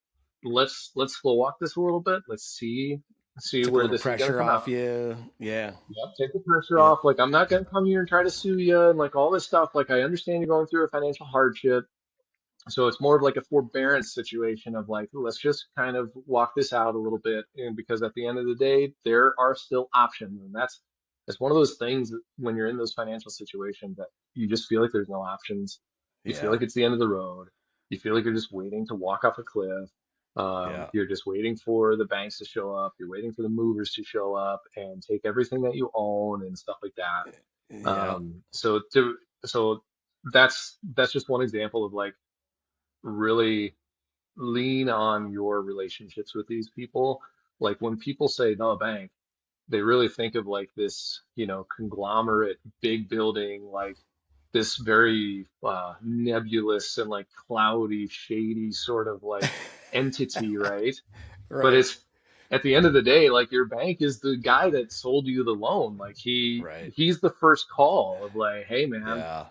Let's slow walk this a little bit. Let's see Took a where little this is gonna pressure come off out. you. Yeah. Yep, take the pressure Yep. off. Like I'm not gonna come here and try to sue you and like all this stuff. Like I understand you're going through a financial hardship, so it's more of like a forbearance situation of like, let's just kind of walk this out a little bit. And because at the end of the day, there are still options. And that's one of those things that when you're in those financial situations that you just feel like there's no options. You feel Yeah. like it's the end of the road. You feel like you're just waiting to walk off a cliff. Yeah. You're just waiting for the banks to show up. You're waiting for the movers to show up and take everything that you own and stuff like that. Yeah. So that's just one example of like really lean on your relationships with these people. Like when people say no bank, they really think of like this, conglomerate, big building, like this very nebulous and like cloudy, shady sort of like entity, right? But Right. it's at the end of the day, like your bank is the guy that sold you the loan. Like Right. he's the first call of like, hey man, Yeah.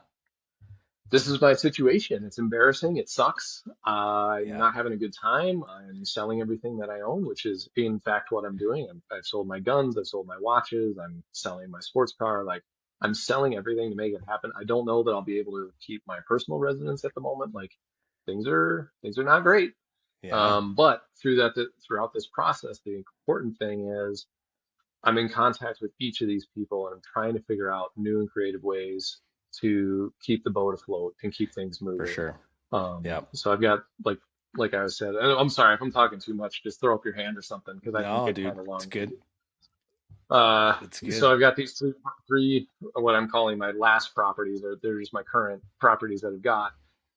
this is my situation. It's embarrassing. It sucks. I'm Yeah. not having a good time. I'm selling everything that I own, which is in fact what I'm doing. I've sold my guns. I've sold my watches. I'm selling my sports car. Like I'm selling everything to make it happen. I don't know that I'll be able to keep my personal residence at the moment. Like things are not great. Yeah. But throughout this process, the important thing is I'm in contact with each of these people and I'm trying to figure out new and creative ways to keep the boat afloat and keep things For moving. sure. Yep. So I've got like I said, and I'm sorry if I'm talking too much, just throw up your hand or something because I can No, get dude. kind of It's long. good. It's So good. I've got these three, what I'm calling my last properties. They're just my current properties that I've got.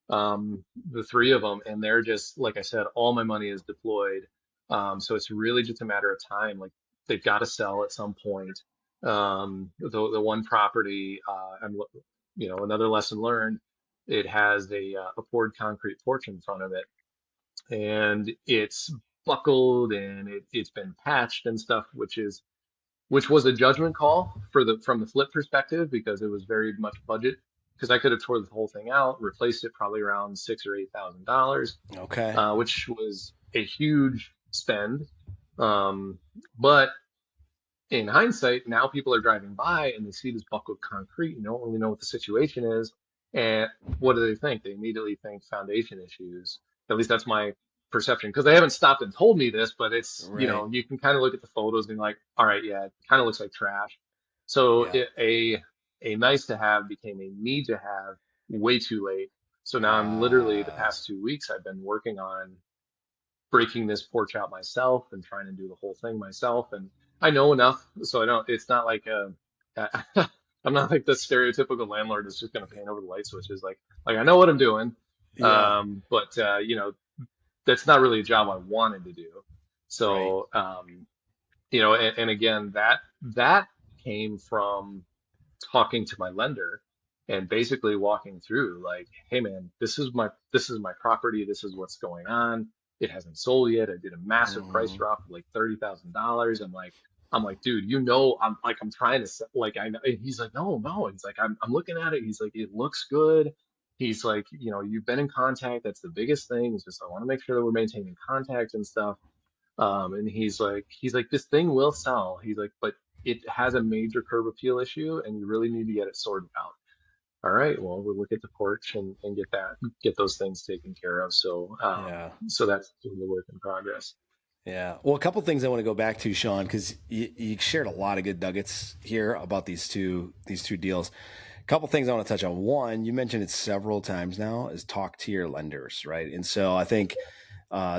The three of them, and they're just like I said, all my money is deployed. So it's really just a matter of time. Like they've got to sell at some point. The one property, another lesson learned. It has a poured concrete porch in front of it, and it's buckled and it's been patched and stuff, which was a judgment call from the flip perspective because it was very much budget. Because I could have tore the whole thing out, replaced it probably around $6,000 or $8,000, Okay. which was a huge spend. Um, but in hindsight, now people are driving by and they see this buckled concrete and don't really know what the situation is. And what do they think? They immediately think foundation issues. At least that's my perception because they haven't stopped and told me this, but it's, Right. you can kind of look at the photos and be like, all right, yeah, it kind of looks like trash. So Yeah. a nice to have became a need to have way too late. So now I'm literally the Uh, past 2 weeks I've been working on breaking this porch out myself and trying to do the whole thing myself. And I know enough, so I don't. It's not like I'm not like the stereotypical landlord that's just going to paint over the light switches. Like I know what I'm doing, yeah. but that's not really a job I wanted to do. Right. So and again that came from talking to my lender and basically walking through like, hey man, this is my property, this is what's going on. It hasn't sold yet. I did a massive price Mhm. drop of like $30,000. I'm like, dude, I'm trying to like I know. And he's like, no. He's like, I'm looking at it. He's like, it looks good. He's like, you've been in contact. That's the biggest thing. It's just I want to make sure that we're maintaining contact and stuff. And he's like, this thing will sell. He's like, but it has a major curb appeal issue, and you really need to get it sorted out. All right, well, we'll look at the porch and get those things taken care of. Yeah. So that's the work in progress. Yeah. Well, a couple things I want to go back to, Sean, because you shared a lot of good nuggets here about these two deals. A couple things I want to touch on. One, you mentioned it several times now, is talk to your lenders, right? And so I think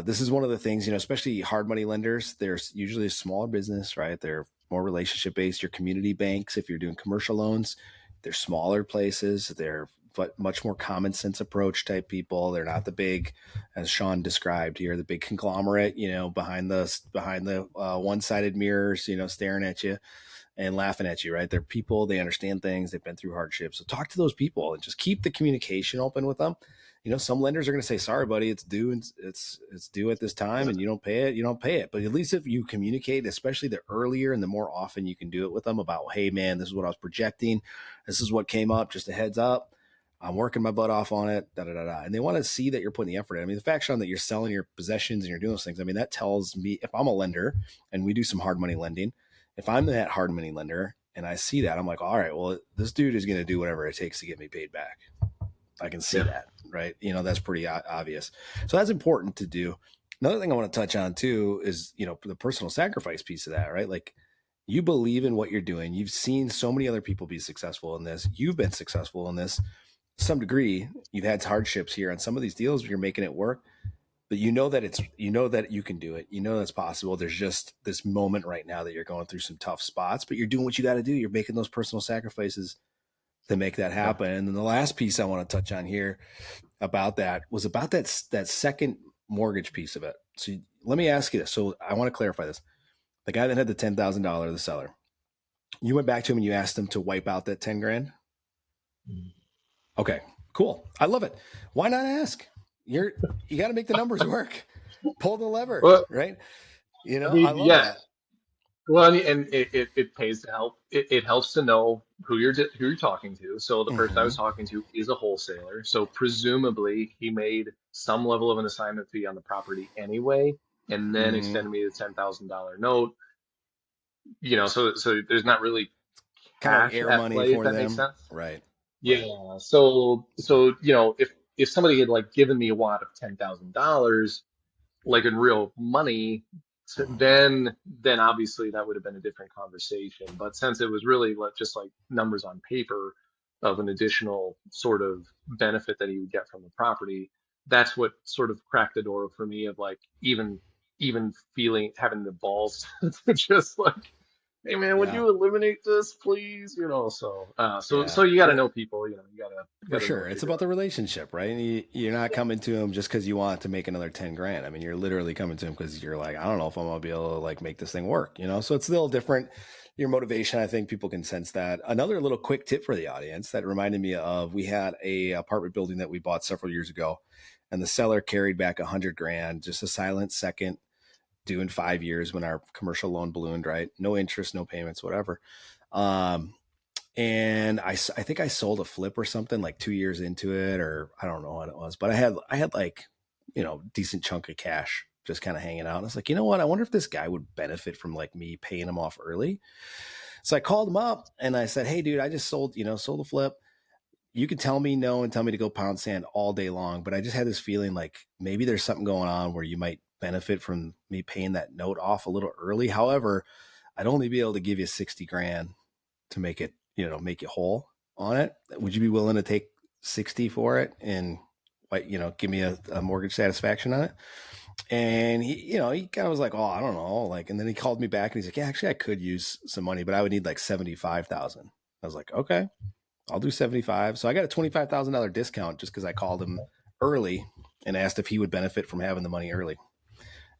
this is one of the things, especially hard money lenders. They're usually a smaller business, right? They're more relationship based. Your community banks, if you're doing commercial loans, they're smaller places. They're but much more common sense approach type people. They're not the big, as Sean described here, the big conglomerate, behind the one sided mirrors, staring at you and laughing at you, right? They're people, they understand things, they've been through hardships. So talk to those people and just keep the communication open with them. Some lenders are going to say, sorry, buddy, it's due and it's due at this time and you don't pay it, you don't pay it. But at least if you communicate, especially the earlier and the more often you can do it with them about, hey man, this is what I was projecting. This is what came up, just a heads up. I'm working my butt off on it, da da da da. And they want to see that you're putting the effort in. I mean, the fact, Sean, that you're selling your possessions and you're doing those things, I mean, that tells me if I'm a lender and we do some hard money lending, if I'm that hard money lender and I see that, I'm like, all right, well, this dude is going to do whatever it takes to get me paid back. I can see Yeah. that, right? That's pretty obvious. So that's important to do. Another thing I want to touch on too is, the personal sacrifice piece of that, right? Like you believe in what you're doing. You've seen so many other people be successful in this. You've been successful in this to some degree. You've had hardships here on some of these deals. You're making it work, but that you can do it. That's possible. There's just this moment right now that you're going through some tough spots, but you're doing what you got to do. You're making those personal sacrifices to make that Yeah. happen. And then the last piece I want to touch on here about that was about that second mortgage piece of it. So let me ask you this. So I want to clarify this. The guy that had the $10,000, the seller, you went back to him and you asked him to wipe out that 10 grand. Okay, cool. I love it. Why not ask? You got to make the numbers work. Pull the lever, Well, right? I I mean, love yeah. that. Well, and it pays to help. It helps to know who you're talking to. So the person I Mm-hmm. was talking to is a wholesaler. So presumably he made some level of an assignment fee on the property anyway, and then Mm-hmm. extended me the $10,000 note. So there's not really Kind of like cash air at money play, if for that makes them. sense. Right. Right. Yeah. So if somebody had like given me a wad of $10,000 like in real money, Mm-hmm. then obviously that would have been a different conversation. But since it was really just like numbers on paper of an additional sort of benefit that he would get from the property, that's what sort of cracked the door for me of like even feeling having the balls to just like, hey man, would Yeah. you eliminate this, please? So Yeah. you got to Well, know people. You for got to know sure. what you're It's about the doing. relationship, right? And you're not coming to them just because you want to make another 10 grand. I mean, you're literally coming to them because you're like, I don't know if I'm going to be able to like make this thing work. So it's a little different. Your motivation, I think people can sense that. Another little quick tip for the audience that reminded me of, we had a apartment building that we bought several years ago and the seller carried back 100 grand, just a silent second due in 5 years when our commercial loan ballooned, right? No interest, no payments, whatever. Um, and I think I sold a flip or something like 2 years into it, or I don't know what it was, but I had like, decent chunk of cash just kind of hanging out. And I was like, you know what? I wonder if this guy would benefit from like me paying him off early. So I called him up and I said, hey dude, I just sold a flip. You could tell me no and tell me to go pound sand all day long, but I just had this feeling like maybe there's something going on where you might benefit from me paying that note off a little early. However, I'd only be able to give you 60 grand to make it, make you whole on it. Would you be willing to take 60 for it and like, give me a mortgage satisfaction on it? And he kind of was like, oh, I don't know. Like, and then he called me back and he's like, yeah, actually I could use some money, but I would need like 75,000. I was like, okay, I'll do 75. So I got a $25,000 discount just because I called him early and asked if he would benefit from having the money early.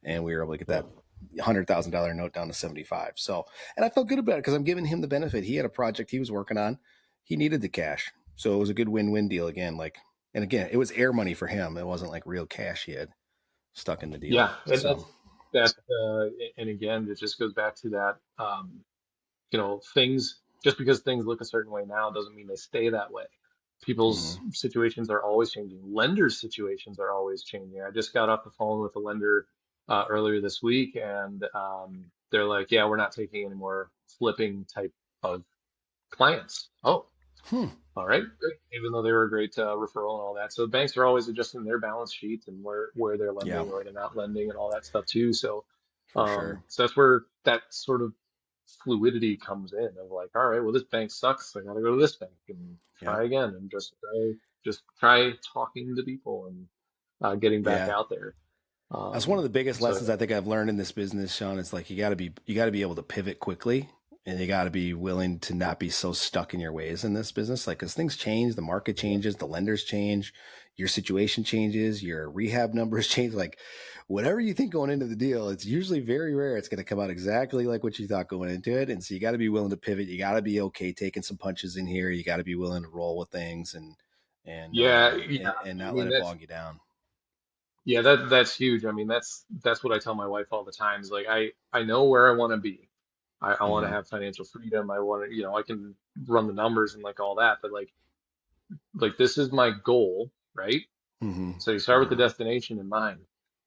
And we were able to get that $100,000 note down to 75. So, and I felt good about it because I'm giving him the benefit. He had a project he was working on. He needed the cash. So it was a good win-win deal again. Like, and again, it was air money for him. It wasn't like real cash he had stuck in the deal. Yeah, and So, that's and again, it just goes back to that. Things just because things look a certain way now doesn't mean they stay that way. People's mhm. situations are always changing. Lenders' situations are always changing. I just got off the phone with a lender earlier this week, and they're like, "Yeah, we're not taking any more flipping type of clients." Oh, Hmm. all right, great. Even though they were a great referral and all that. So banks are always adjusting their balance sheets and where they're Yeah, lending, where they're not lending, and all that stuff too. So, for sure. so that's where that sort of fluidity comes in of like, all right, well, this bank sucks. I gotta go to this bank and Yep. try again and just try talking to people and getting back Yeah. out there. That's one of the biggest So lessons I think I've learned in this business, Sean. It's like you got to be able to pivot quickly, and you got to be willing to not be so stuck in your ways in this business. Like, as things change, the market changes, the lenders change, your situation changes, your rehab numbers change. Like, whatever you think going into the deal, it's usually very rare it's going to come out exactly like what you thought going into it. And so you got to be willing to pivot. You got to be okay taking some punches in here. You got to be willing to roll with things and yeah, um yeah. and, and I not let mean it that's bog you down. yeah, that's huge. I mean that's what I tell my wife all the time is like I know where I want to be. I want to Hmm. have financial freedom. I want to, I can run the numbers and like all that, but like this is my goal, right? Hmm. So you start with the Hmm. destination in mind,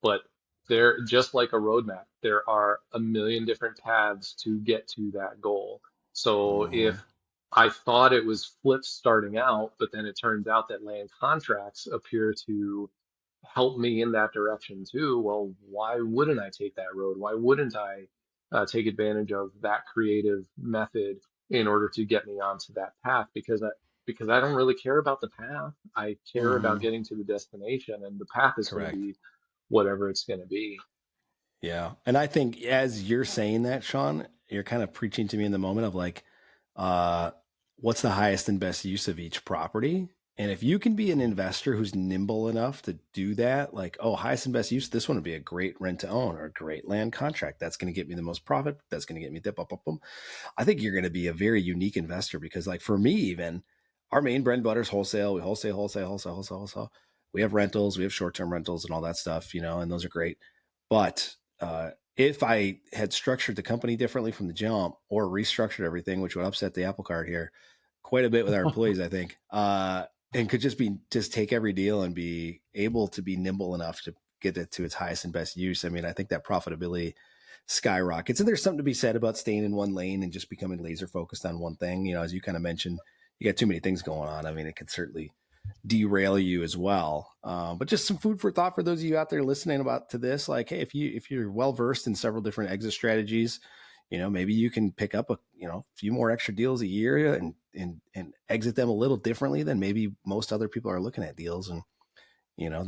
but there, just like a roadmap, there are a million different paths to get to that goal. So Hmm. if I thought it was flips starting out, but then it turns out that land contracts appear to help me in that direction too, well, why wouldn't I take that road? Why wouldn't I take advantage of that creative method in order to get me onto that path? Because I don't really care about the path. I care about Hmm. getting to the destination, and the path is going to Correct. be whatever it's going to be. Yeah. And I think as you're saying that, Sean, you're kind of preaching to me in the moment of like, uh, what's the highest and best use of each property? And if you can be an investor who's nimble enough to do that, like, oh, highest and best use, this one would be a great rent to own or a great land contract. That's going to get me the most profit. That's going to get me dip up, up, up. I think you're going to be a very unique investor because, like, for me, even our main bread and butter is wholesale. We wholesale, wholesale, wholesale, wholesale, wholesale. We have rentals, we have short term rentals and all that stuff, and those are great. But if I had structured the company differently from the jump or restructured everything, which would upset the apple cart here quite a bit with our employees, I think, and could just take every deal and be able to be nimble enough to get it to its highest and best use. I mean, I think that profitability skyrockets. And there's something to be said about staying in one lane and just becoming laser focused on one thing. As you kind of mentioned, you got too many things going on. I mean, it could certainly derail you as well. But just some food for thought for those of you out there listening about to this. Like, hey, if you're well versed in several different exit strategies, maybe you can pick up a few more extra deals a year and exit them a little differently than maybe most other people are looking at deals. And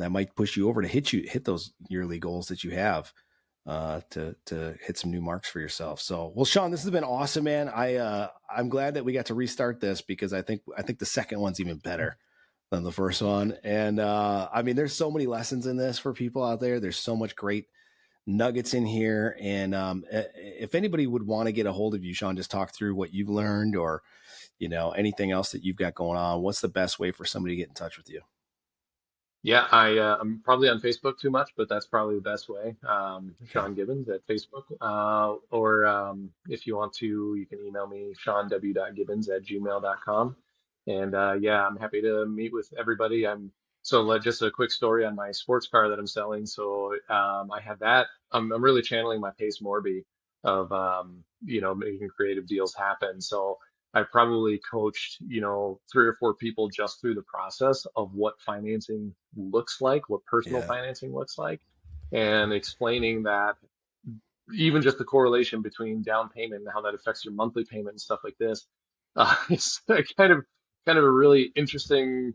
that might push you over to hit those yearly goals that you have to hit some new marks for yourself. So, well, Sean, this has been awesome, man. I'm glad that we got to restart this because I think the second one's even better than the first one. And I mean, there's so many lessons in this for people out there. There's so much great nuggets in here. And if anybody would want to get a hold of you, Sean, just talk through what you've learned or anything else that you've got going on. What's the best way for somebody to get in touch with you? Yeah, I'm probably on Facebook too much, but that's probably the best way. Okay. Sean Gibbons at Facebook. Or if you want to, you can email me, seanw.gibbons@gmail.com. And yeah, I'm happy to meet with everybody. Just a quick story on my sports car that I'm selling. So I have that. I'm really channeling my Pace Morby of making creative deals happen. So I probably coached, three or four people just through the process of what financing looks like, what personal Yeah. financing looks like, and explaining that even just the correlation between down payment and how that affects your monthly payment and stuff like this. It's kind of a really interesting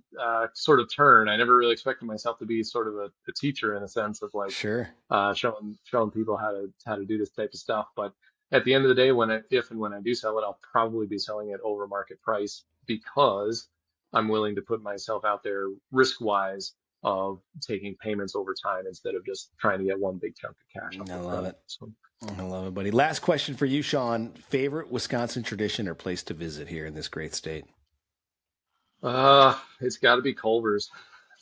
sort of turn. I never really expected myself to be sort of a teacher in a sense of like Sure. showing people how to do this type of stuff. But at the end of the day, if and when I do sell it, I'll probably be selling it over market price because I'm willing to put myself out there risk wise of taking payments over time instead of just trying to get one big chunk of cash up I love front. it. So, I love it, buddy. Last question for you, Sean. Favorite Wisconsin tradition or place to visit here in this great state? it's got to be Culver's,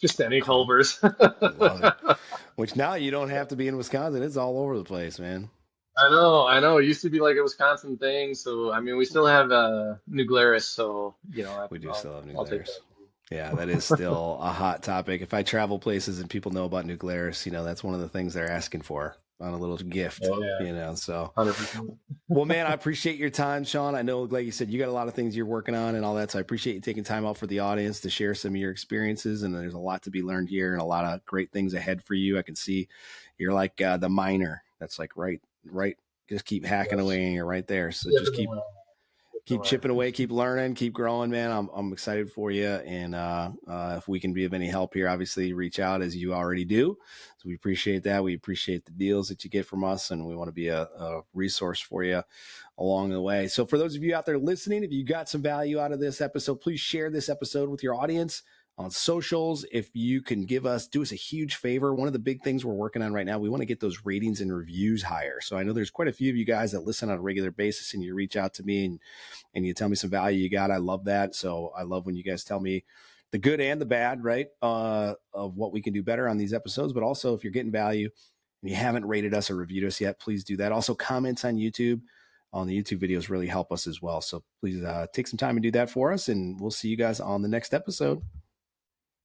just any Cool. Culver's. Love it. Which now you don't have to be in Wisconsin. It's all over the place, man. I know. It used to be like a Wisconsin thing. So, I mean, we still have New Glarus, so We do still have New I'll take that. Glarus. Yeah, that is still a hot topic. If I travel places and people know about New Glarus, that's one of the things they're asking for on a little gift, Oh yeah, so. 100%. Well, man, I appreciate your time, Sean. I know, like you said, you got a lot of things you're working on and all that. So I appreciate you taking time out for the audience to share some of your experiences. And there's a lot to be learned here and a lot of great things ahead for you. I can see you're like the miner. That's like right. Just keep hacking away and you're right there. So just keep chipping away, keep learning, keep growing, man. I'm excited for you. And if we can be of any help here, obviously reach out as you already do. So we appreciate that. We appreciate the deals that you get from us, and we want to be a resource for you along the way. So for those of you out there listening, if you got some value out of this episode, please share this episode with your audience on socials. If you can do us a huge favor. One of the big things we're working on right now, we want to get those ratings and reviews higher. So I know there's quite a few of you guys that listen on a regular basis and you reach out to me and you tell me some value you got. I love that. So I love when you guys tell me the good and the bad, right? Of what we can do better on these episodes. But also if you're getting value and you haven't rated us or reviewed us yet, please do that. Also comments on the YouTube videos really help us as well. So please take some time and do that for us. And we'll see you guys on the next episode.